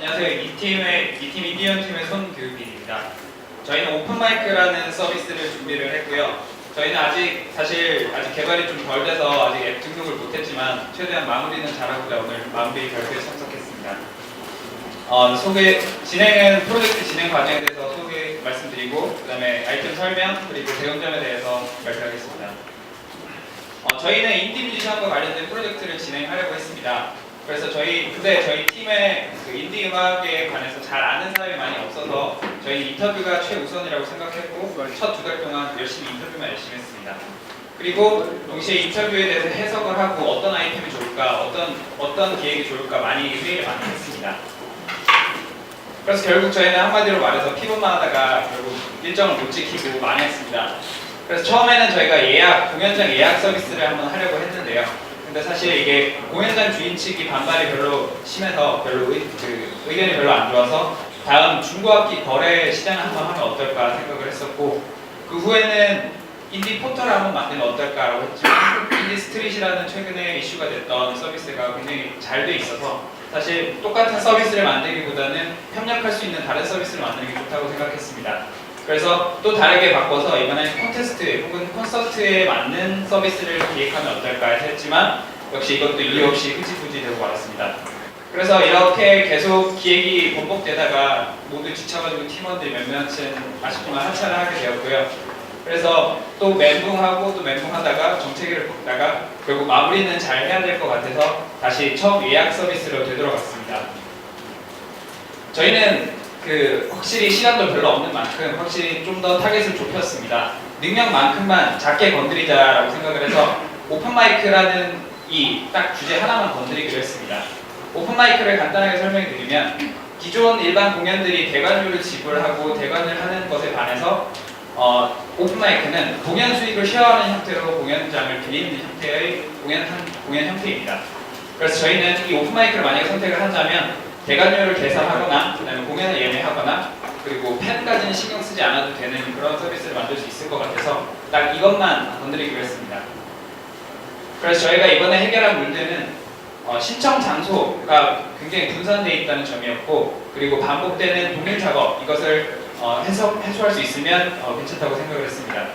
안녕하세요. 이팀 이디언 팀의 손교육빈입니다. 저희는 오픈마이크라는 서비스를 준비를 했고요. 저희는 사실 아직 개발이 좀 덜 돼서 아직 앱 등록을 못했지만 최대한 마무리는 잘하고자 오늘 마무리 발표에 참석했습니다. 프로젝트 진행 과정에 대해서 소개 말씀드리고 그 다음에 아이템 설명 그리고 대응점에 대해서 발표하겠습니다. 저희는 인디 뮤지션과 관련된 프로젝트를 진행하려고 했습니다. 그래서 저희 팀에 그 인디 음악에 관해서 잘 아는 사람이 많이 없어서 저희 인터뷰가 최우선이라고 생각했고 첫 2달 동안 열심히 했습니다. 그리고 동시에 인터뷰에 대해서 해석을 하고 어떤 아이템이 좋을까, 어떤 기획이 좋을까 회의를 많이 했습니다. 그래서 결국 저희는 한마디로 말해서 피벗만 하다가 결국 일정을 못 지키고 망했습니다. 그래서 처음에는 저희가 공연장 예약 서비스를 한번 하려고 했는데요. 근데 사실 이게 공연장 주인 측이 반발이 별로 심해서 의견이 별로 안 좋아서 다음 중고악기 거래 시장을 한번 하면 어떨까 생각을 했었고, 그 후에는 인디 포털을 한번 만들면 어떨까라고 했죠. 인디 스트릿이라는 최근에 이슈가 됐던 서비스가 굉장히 잘 돼 있어서 사실 똑같은 서비스를 만들기보다는 협력할 수 있는 다른 서비스를 만드는 게 좋다고 생각했습니다. 그래서 또 다르게 바꿔서 이번에는 콘테스트 혹은 콘서트에 맞는 서비스를 기획하면 어떨까 했지만 역시 이것도 이유 없이 흐지부지 되고 말았습니다. 그래서 이렇게 계속 기획이 번복되다가 모두 지쳐가지고 팀원들이 몇몇은 아쉽지만 하차를 하게 되었고요. 그래서 또 멘붕하다가 정체기를 볶다가 결국 마무리는 잘 해야 될 것 같아서 다시 처음 예약 서비스로 되돌아갔습니다. 저희는 확실히 시간도 별로 없는 만큼 확실히 좀 더 타겟을 좁혔습니다. 능력만큼만 작게 건드리자라고 생각을 해서 오픈마이크라는 이 딱 주제 하나만 건드리기로 했습니다. 오픈마이크를 간단하게 설명해 드리면 기존 일반 공연들이 대관료를 지불하고 대관을 하는 것에 반해서 오픈마이크는 공연 수익을 쉐어하는 형태로 공연장을 빌리는 형태의 공연 형태입니다. 그래서 저희는 이 오픈마이크를 만약에 선택을 한다면 대관료를 계산하거나 그다음에 공연을 예매하거나 그리고 팬까지는 신경 쓰지 않아도 되는 그런 서비스를 만들 수 있을 것 같아서 딱 이것만 건드리기로 했습니다. 그래서 저희가 이번에 해결한 문제는 신청 장소가 굉장히 분산되어 있다는 점이었고, 그리고 반복되는 동일 작업 이것을 해소할 수 있으면 괜찮다고 생각을 했습니다.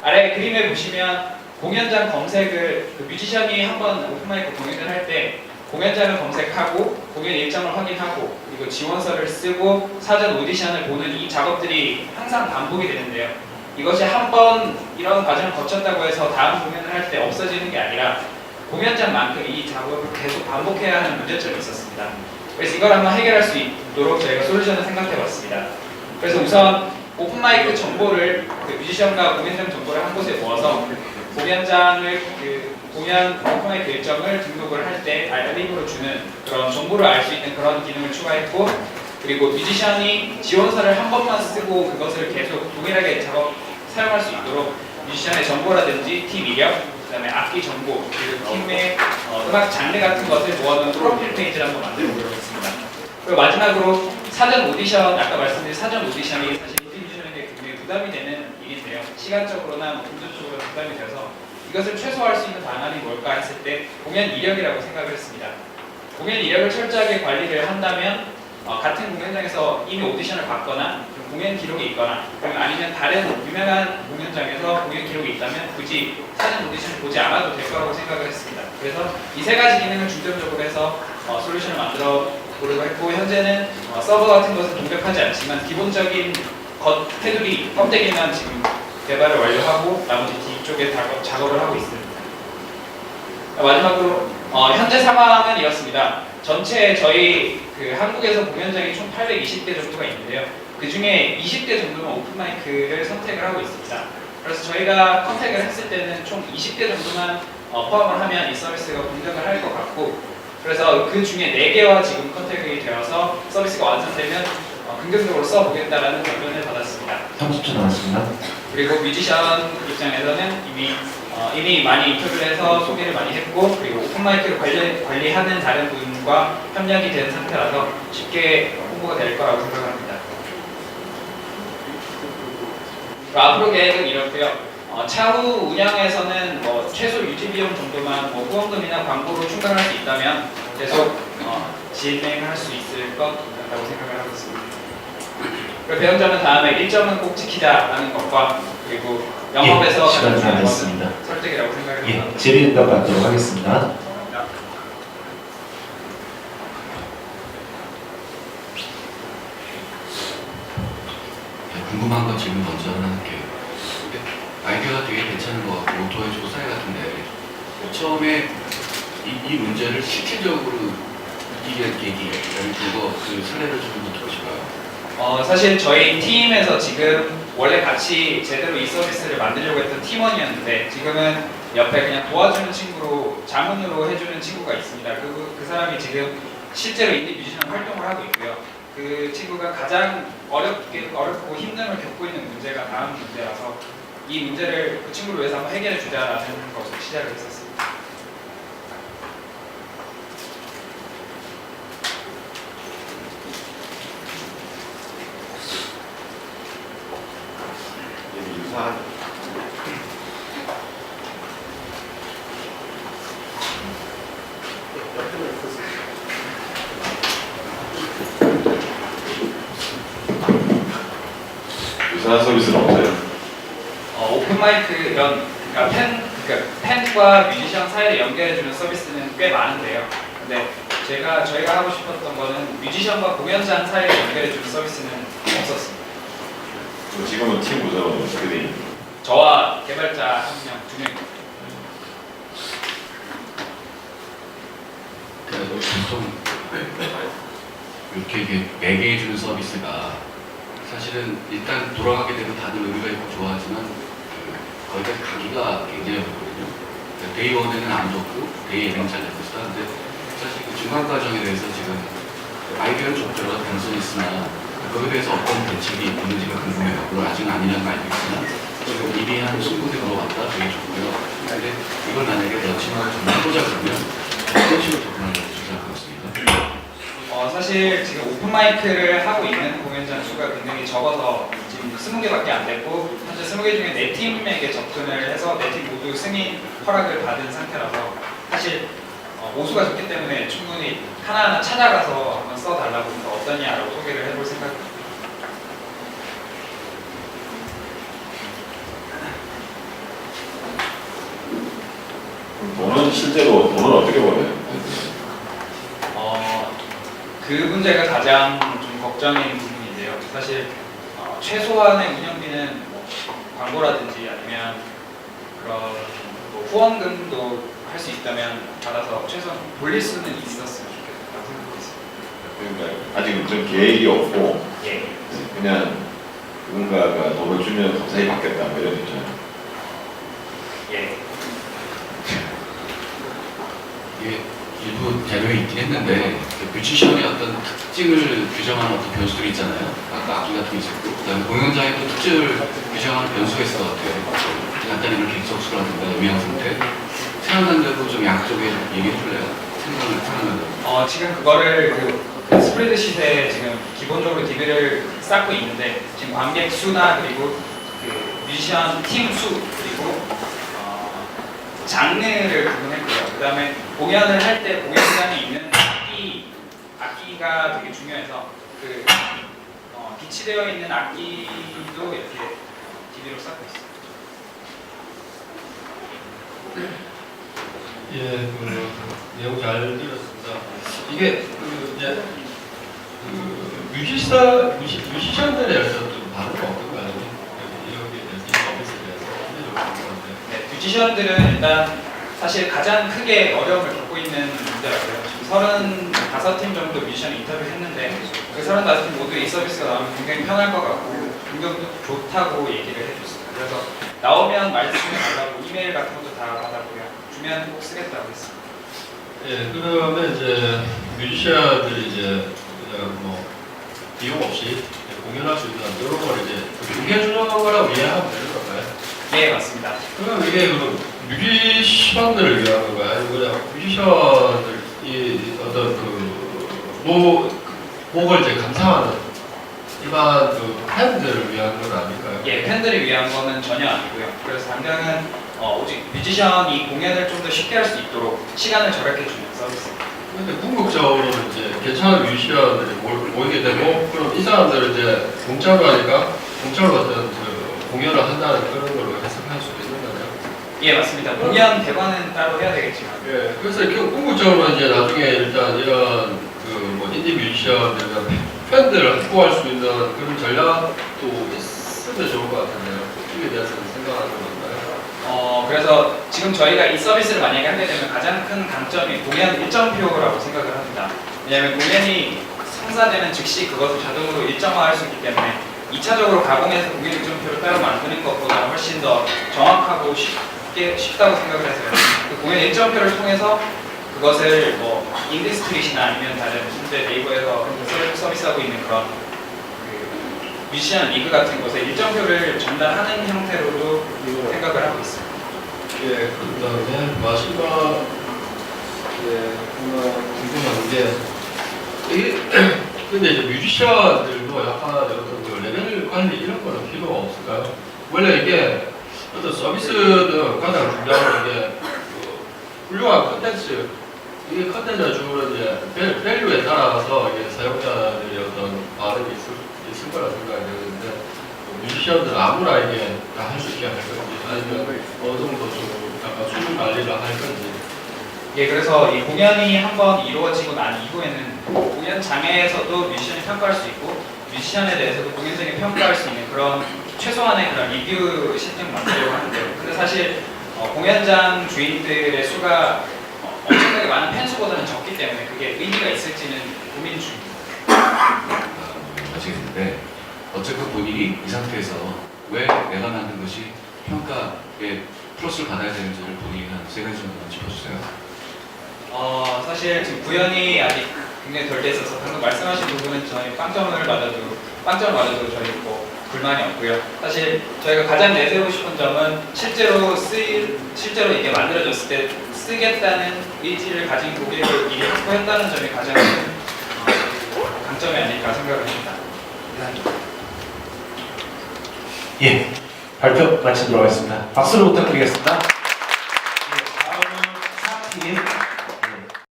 아래 그림에 보시면 공연장 검색을 뮤지션이 한번 오픈마이크 공연을 할 때 공연장을 검색하고 공연 일정을 확인하고 그리고 지원서를 쓰고 사전 오디션을 보는 이 작업들이 항상 반복이 되는데요. 이것이 한번 이런 과정을 거쳤다고 해서 다음 공연을 할 때 없어지는 게 아니라 공연장만큼 이 작업을 계속 반복해야 하는 문제점이 있었습니다. 그래서 이걸 한번 해결할 수 있도록 저희가 솔루션을 생각해 봤습니다. 그래서 우선 오픈마이크 정보를 뮤지션과 공연장 정보를 한 곳에 모아서 공연장을 공연 오픈마이크 일정을 등록을 할 때 알림으로 주는 그런 정보를 알 수 있는 그런 기능을 추가했고, 그리고 뮤지션이 지원서를 한 번만 쓰고 그것을 계속 동일하게 사용할 수 있도록 뮤지션의 정보라든지 팀 이력, 그 다음에 악기 정보, 그리고 팀의 음악 장르 같은 것을 모아놓은 프로필 페이지를 한번 만들어 보려고 했습니다. 그리고 마지막으로 사전 오디션, 아까 말씀드린 사전 오디션이 사실 인디 뮤지션에게 굉장히 부담이 되는 일인데요. 시간적으로나 금전적으로 부담이 되어서 이것을 최소화할 수 있는 방안이 뭘까 했을 때 공연 이력이라고 생각을 했습니다. 공연 이력을 철저하게 관리를 한다면 같은 공연장에서 이미 오디션을 봤거나 공연 기록이 있거나 아니면 다른 유명한 공연장에서 공연 기록이 있다면 굳이 사전 오디션을 보지 않아도 될 거라고 생각을 했습니다. 그래서 이 세 가지 기능을 중점적으로 해서 솔루션을 만들어 보려고 했고, 현재는 서버 같은 것은 동작하지 않지만 기본적인 테두리, 껍데기만 지금 개발을 완료하고 나머지 뒤쪽에 작업을 하고 있습니다. 마지막으로 현재 상황은 이렇습니다. 전체 저희 한국에서 공연장이 총 820개 정도가 있는데요. 그 중에 20개 정도는 오픈마이크를 선택을 하고 있습니다. 그래서 저희가 컨택을 했을 때는 총 20개 정도만 포함을 하면 이 서비스가 공작을 할 것 같고, 그래서 그 중에 4개와 지금 컨택이 되어서 서비스가 완성되면 긍정적으로 써보겠다라는 답변을 받았습니다. 30초 남았습니다. 그리고 뮤지션 입장에서는 이미 많이 인터뷰를 해서 소개를 많이 했고, 그리고 오픈마이크를 관리하는 다른 분과 협력이 된 상태라서 쉽게 홍보가 될 거라고 생각합니다. 앞으로 계획은 이렇고요. 차후 운영에서는 최소 유지 비용 정도만 후원금이나 광고로 충당할 수 있다면 계속 진행할 수 있을 것 같다고 생각을 하고 있습니다. 그리고 배운 점은 다음에 일정은 꼭 지키자라는 것과 그리고 영업에서 시간 가장 다 중요한 됐습니다. 것은 설득이라고 생각을 합니다. 예, 질의응답 받도록 하겠습니다. 궁금한 거 질문 먼저 하나 할게요. 아이디어가 되게 괜찮은 것 같고 오토의 조사회 같은데 처음에 이 문제를 실질적으로 느끼게 한 계기 그리고 그 사례를 좀 듣고 싶어요. 사실 저희 팀에서 지금 원래 같이 제대로 이 서비스를 만들려고 했던 팀원이었는데 지금은 옆에 그냥 도와주는 친구로 자문으로 해주는 친구가 있습니다. 그 사람이 지금 실제로 인디 뮤지션 활동을 하고 있고요. 그 친구가 가장 어렵고 힘듦을 겪고 있는 문제가 다음 문제라서 이 문제를 그 친구를 위해서 한번 해결해 주자라는 것으로 시작을 했었습니다. 유사한 유사한 서비스는 없어요. 오픈 마이크 그러니까 팬과 뮤지션 사이를 연결해주는 서비스는 꽤 많은데요. 근데 저희가 하고 싶었던 거는 뮤지션과 공연장 사이를 연결해주는 서비스는 없었습니다. 그럼 지금은 팀 구성은 어떻게 돼 있나요? 저와 개발자 한 명, 두 명. 그래서 보통 이렇게 이게 매개해주는 서비스가 사실은 일단 돌아가게 되면 다들 의미가 있고 좋아하지만 거기까지 가기가 굉장히 어렵거든요. 데이 1에는 안 좋고 데이 N은 잘 되고 있어. 근데 사실 그 중간 과정에 대해서 지금 아이디어는 좋더라도 변수는 있으나 거기에 대해서 어떤 대책이 있는지가 궁금해요. 물론 아직은 아니라는 거 알고 있지만 지금 이미 한 10군데 물어봤다. 되게 좋고요. 근데 이걸 만약에 너치마를 정말 해보자 그러면 어떤 식으로 접근을 주장하고 있습니다. 사실 지금 오픈 마이크를 하고 있는 공연장 수가 굉장히 적어서 지금 20개밖에 안 됐고 현재 20개 중에 4팀에게 접근을 해서 4팀 모두 승인 허락을 받은 상태라서 사실 모수가 적기 때문에 충분히 하나하나 찾아가서 한번 써달라고 해서 어떠냐라고 소개를 해볼 생각입니다. 돈은 실제로 돈을 어떻게 벌어요? 그 문제가 가장 좀 걱정인 부분인데요. 사실 최소한의 운영비는 뭐 광고라든지 아니면 그런 뭐 후원금도 할 수 있다면 받아서 최소한 돌릴 수는 있었으면 좋겠다고 생각했습니다. 그러니까 아직은 좀 계획이 없고 예. 그냥 누군가가 돈을 주면 감사히 받겠다 뭐 이런 있잖아요. 예. 이게 일부 자료에 있긴 했는데 그 뮤지션의 어떤 특징을 규정하는 어떤 변수들이 있잖아요. 아까 악기 같은 게 있었고 그다음에 공연장의 또 특징을 규정하는 변수가 있을 것 같아요. 간단히 이런 객석수라든가 음향 상태 생각난 대로 좀 양쪽에 좀 얘기해 줄래요? 생각난 대로. 지금 그거를 그 스프레드시트에 지금 기본적으로 DB를 쌓고 있는데 지금 관객 수나 그리고 그 뮤지션 팀 수 그리고 장르를 구분했고요. 그 다음에 공연을 할 때 공연장에 있는 악기가 되게 중요해서 그 비치되어 있는 악기도 이렇게 DB로 쌓고 있습니다. 예, 그 내용 잘 들었습니다. 이게 이제 뮤지션들에 대해서 좀 반응이 어떤가요? 여기 이 서비스에 대해서 네, 뮤지션들은 일단 사실 가장 크게 어려움을 겪고 있는 문제라고요. 지금 35팀 정도 뮤지션을 인터뷰했는데 그 35팀 모두 이 서비스가 나오면 굉장히 편할 것 같고 긍정도 좋다고 얘기를 해줬습니다. 그래서 나오면 말씀해 달라고 이메일 같은 것도 다 받았고요. 주면 꼭 쓰겠다고 했습니다. 예, 그러면 이제 뮤지션들이 이제 그냥 뭐 비용 없이 공연할 수 있는 이런 걸 이제 공개해주는 거라고 이해하면 되는 건가요? 네, 맞습니다. 그럼 이게 그 뮤지션들을 위한 건가요? 아니면 그냥 뮤지션들이 어떤 곡을 이제 감상하는 일반 그 팬들을 위한 건 아닐까요? 예, 팬들을 위한 거는 전혀 아니고요. 그래서 당장은 오직 뮤지션이 공연을 좀 더 쉽게 할 수 있도록 시간을 절약해 주는 서비스입니다. 근데 궁극적으로는 이제 괜찮은 뮤지션들이 모이게 되고 그럼 이 사람들을 이제 공짜로 하니까 공짜로 어떤 그 공연을 한다는 그런 걸로 해석할 수도 있는 거네요. 예, 맞습니다. 공연 대관은 따로 해야 되겠지만. 예, 그래서 궁극적으로 이제 나중에 일단 이런 그 뭐 인디 뮤지션들과 팬들을 확보할 수 있는 그런 전략도 있으면 좋을 것 같은데요. 이에 대해서는 생각하는 건가요? 그래서 지금 저희가 이 서비스를 만약에 하게 되면 가장 큰 강점이 공연 일정표라고 생각을 합니다. 왜냐하면 공연이 성사되는 즉시 그것을 자동으로 일정화할 수 있기 때문에 2차적으로 가공해서 공연 일정표를 따로 만드는 것보다 훨씬 더 정확하고 쉽다고 생각을 해서요. 그 공연 일정표를 통해서 그것을 뭐 인디스트릿이나 아니면 다른 현재 네이버에서 서비스하고 있는 그런 그 뮤지션 리그 같은 곳에 일정표를 전달하는 형태로도 생각을 하고 있습니다. 예, 그다음에 마지막 하나 궁금한 게 이게 근데 이제 뮤지션들도 약간 어떤 그 레벨 관리 이런 거는 필요가 없을까요? 원래 이게 어떤 서비스는 가장 중요한 게 그 훌륭한 컨텐츠 이게 컨텐츠가 주는 이제 밸류에 따라서 이게 사용자들이 어떤 반응이 있을 거라 생각이 되는데 뮤지션들 아무나 이게 다 할 수 있게 할 건지 아니면 어느 정도 좀 약간 수준 관리를 할 건지. 예, 그래서 이 공연이 한번 이루어지고 난 이후에는 공연장에서도 뮤지션이 평가할 수 있고 뮤지션에 대해서도 공연장이 평가할 수 있는 그런 최소한의 그런 리뷰 시스템을 만들려고 하는데요. 근데 사실 공연장 주인들의 수가 엄청나게 많은 팬 수보다는 적기 때문에 그게 의미가 있을지는 고민 중입니다. 아시겠는데 어쨌든 본인이 이 상태에서 왜 내가 만든 것이 평가에 플러스를 받아야 되는지를 본인이 한 세 가지 정도만 짚어주세요. 사실 지금 구현이 아직 굉장히 덜 돼 있어서 방금 말씀하신 부분은 저희 빵점을 맞아도 저희 뭐 불만이 없고요. 사실 저희가 가장 내세우고 싶은 점은 실제로 이게 만들어졌을 때 쓰겠다는 의지를 가진 고객을 미리 확보했다는 점이 가장 큰 강점이 아닐까 생각을 합니다. 이상입니다. 예, 발표 마치도록 하겠습니다. 박수를 부탁드리겠습니다.